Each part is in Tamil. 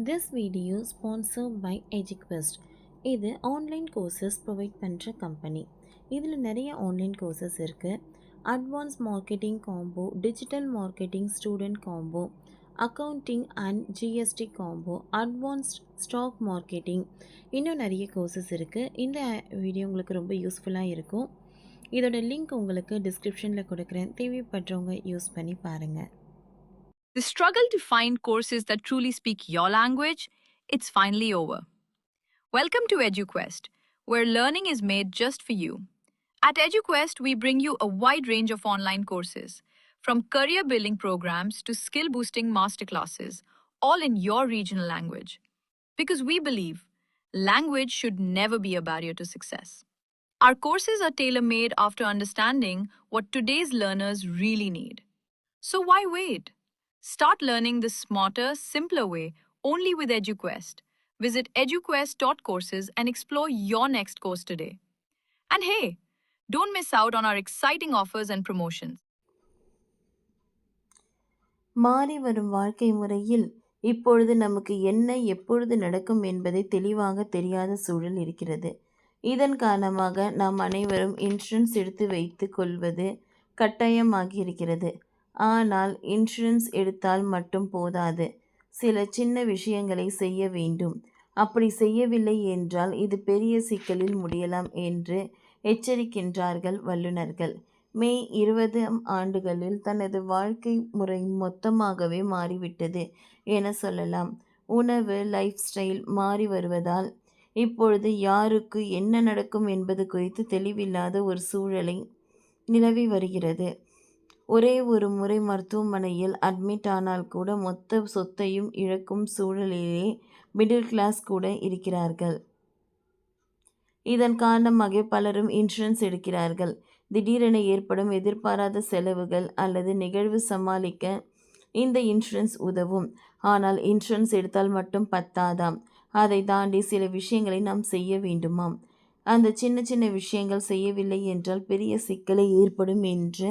This video sponsored by EduQuest. இது ஆன்லைன் கோர்சஸ் ப்ரொவைட் பண்ணுற கம்பெனி. இதில் நிறைய ஆன்லைன் கோர்சஸ் இருக்குது. Advance marketing combo, digital marketing student combo, accounting and GST combo, advanced stock marketing, இன்னும் நிறைய கோர்சஸ் இருக்குது. இந்த வீடியோ உங்களுக்கு ரொம்ப யூஸ்ஃபுல்லாக இருக்கும். இதோட லிங்க் உங்களுக்கு டிஸ்கிரிப்ஷனில் கொடுக்குறேன். தேவைப்படுறவங்க யூஸ் பண்ணி பாருங்கள். The struggle to find courses that truly speak your language, it's finally over. Welcome to EduQuest, where learning is made just for you. At EduQuest, we bring you a wide range of online courses, from career building programs to skill boosting masterclasses, all in your regional language. Because we believe language should never be a barrier to success. Our courses are tailor made after understanding what today's learners really need. So why wait? Start learning the smarter, simpler way only with EduQuest. Visit eduquest.courses and explore your next course today. And hey, don't miss out on our exciting offers and promotions. மாறி வரும் வாழ்க்கை முறையில் இப்பொழுது நமக்கு என்ன எப்பொழுது நடக்கும் என்பதை தெளிவாக தெரியாத சூழல் இருக்கிறது. இதன் காரணமாக நாம் அனைவரும் இன்சூரன்ஸ் எடுத்து வைத்து கொள்வது கட்டாயமாகியிருக்கிறது. ஆனால் இன்சூரன்ஸ் எடுத்தால் மட்டும் போதாது, சில சின்ன விஷயங்களை செய்ய வேண்டும். அப்படி செய்யவில்லை என்றால் இது பெரிய சிக்கலில் முடியலாம் என்று எச்சரிக்கின்றார்கள் வல்லுநர்கள். மே 20 ஆண்டுகளில் தனது வாழ்க்கை முறை மொத்தமாகவே மாறிவிட்டது என சொல்லலாம். உணவு, லைஃப் ஸ்டைல் மாறி வருவதால் இப்பொழுது யாருக்கு என்ன நடக்கும் என்பது குறித்து தெளிவில்லாத ஒரு சூழலை நிலவி வருகிறது. ஒரே ஒரு முறை மருத்துவமனையில் அட்மிட் ஆனால் கூட மொத்த சொத்தையும் இழக்கும் சூழலிலே மிடில் கிளாஸ் கூட இருக்கிறார்கள். இதன் காரணமாக பலரும் இன்சூரன்ஸ் எடுக்கிறார்கள். திடீரென ஏற்படும் எதிர்பாராத செலவுகள் அல்லது நிகழ்வு சமாளிக்க இந்த இன்சூரன்ஸ் உதவும். ஆனால் இன்சூரன்ஸ் எடுத்தால் மட்டும் பத்தாதாம், அதை தாண்டி சில விஷயங்களை நாம் செய்ய வேண்டுமாம். அந்த சின்ன சின்ன விஷயங்கள் செய்யவில்லை என்றால் பெரிய சிக்கலை ஏற்படும் என்று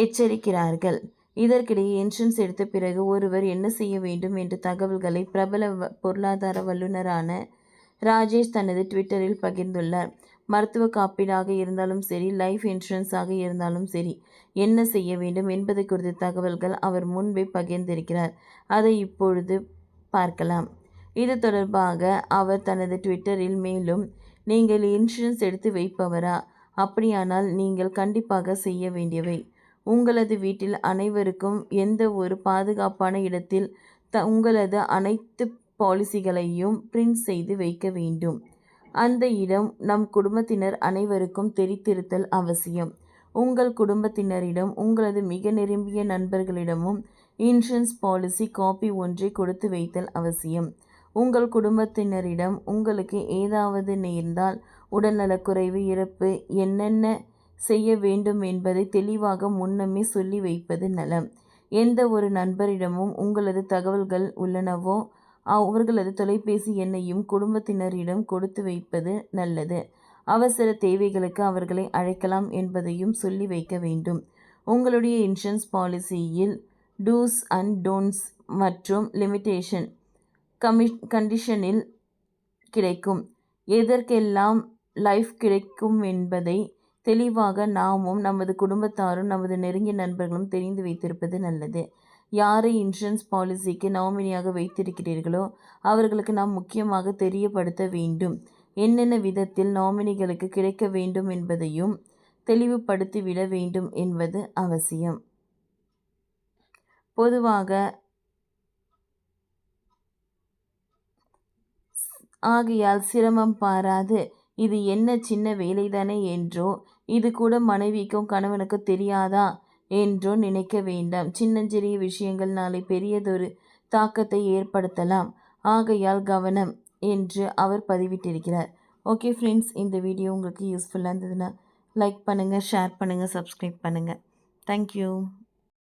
எச்சரிக்கிறார்கள். இதற்கிடையே இன்சூரன்ஸ் எடுத்த பிறகு ஒருவர் என்ன செய்ய வேண்டும் என்ற தகவல்களை பிரபல பொருளாதார வல்லுநரான ராஜேஷ் தனது ட்விட்டரில் பகிர்ந்துள்ளார். மருத்துவ காப்பீடாக இருந்தாலும் சரி, லைஃப் இன்சூரன்ஸாக இருந்தாலும் சரி, என்ன செய்ய வேண்டும் என்பது குறித்த தகவல்கள் அவர் முன்பே பகிர்ந்திருக்கிறார். அதை இப்பொழுது பார்க்கலாம். இது தொடர்பாக அவர் தனது ட்விட்டரில் மேலும், நீங்கள் இன்சூரன்ஸ் எடுத்து வைப்பவரா? அப்படியானால் நீங்கள் கண்டிப்பாக செய்ய வேண்டியவை: உங்களது வீட்டில் அனைவருக்கும் எந்த ஒரு பாதுகாப்பான இடத்தில் உங்களது அனைத்து பாலிசிகளையும் பிரிண்ட் செய்து வைக்க வேண்டும். அந்த இடம் நம் குடும்பத்தினர் அனைவருக்கும் தெரிந்திருத்தல் அவசியம். உங்கள் குடும்பத்தினரிடம் உங்களது மிக நெருங்கிய நண்பர்களிடமும் இன்சூரன்ஸ் பாலிசி காப்பி ஒன்றை கொடுத்து வைத்தல் அவசியம். உங்கள் குடும்பத்தினரிடம் உங்களுக்கு ஏதாவது நேர்ந்தால், உடல்நலக்குறைவு, இறப்பு, என்னென்ன செய்ய வேண்டும் என்பதை தெளிவாக முன்னமே சொல்லி வைப்பது நலம். எந்த ஒரு நண்பரிடமும் உங்களது தகவல்கள் உள்ளனவோ அவர்களது தொலைபேசி எண்ணையும் குடும்பத்தினரிடம் கொடுத்து வைப்பது நல்லது. அவசர தேவைகளுக்கு அவர்களை அழைக்கலாம் என்பதையும் சொல்லி வைக்க வேண்டும். உங்களுடைய இன்சூரன்ஸ் பாலிசியில் டூஸ் அண்ட் டோன்ட்ஸ் மற்றும் லிமிட்டேஷன் கண்டிஷனில் கிடைக்கும். எதற்கெல்லாம் லைஃப் கிடைக்கும் என்பதை தெளிவாக நாமும் நமது குடும்பத்தாரும் நமது நெருங்கிய நண்பர்களும் தெரிந்து வைத்திருப்பது நல்லது. யாரை இன்சூரன்ஸ் பாலிசிக்கு நாமினியாக வைத்திருக்கிறீர்களோ அவர்களுக்கு நாம் முக்கியமாக தெரியப்படுத்த வேண்டும். என்னென்ன விதத்தில் நாமினிகளுக்கு கிடைக்க வேண்டும் என்பதையும் தெளிவுபடுத்திவிட வேண்டும் என்பது அவசியம். பொதுவாக ஆகையால் சிரமம் பாராது, இது என்ன சின்ன வேலைதானே என்றோ, இது கூட மனைவிக்கும் கணவனுக்கும் தெரியாதா என்றோ நினைக்க வேண்டாம். சின்னஞ்சிறிய விஷயங்கள் நாளை பெரியதொரு தாக்கத்தை ஏற்படுத்தலாம். ஆகையால் கவனம் என்று அவர் பதிவிட்டிருக்கிறார். ஓகே ஃப்ரெண்ட்ஸ், இந்த வீடியோ உங்களுக்கு யூஸ்ஃபுல்லாக இருந்ததுன்னா லைக் பண்ணுங்கள், ஷேர் பண்ணுங்கள், சப்ஸ்கிரைப் பண்ணுங்கள். தேங்க்யூ.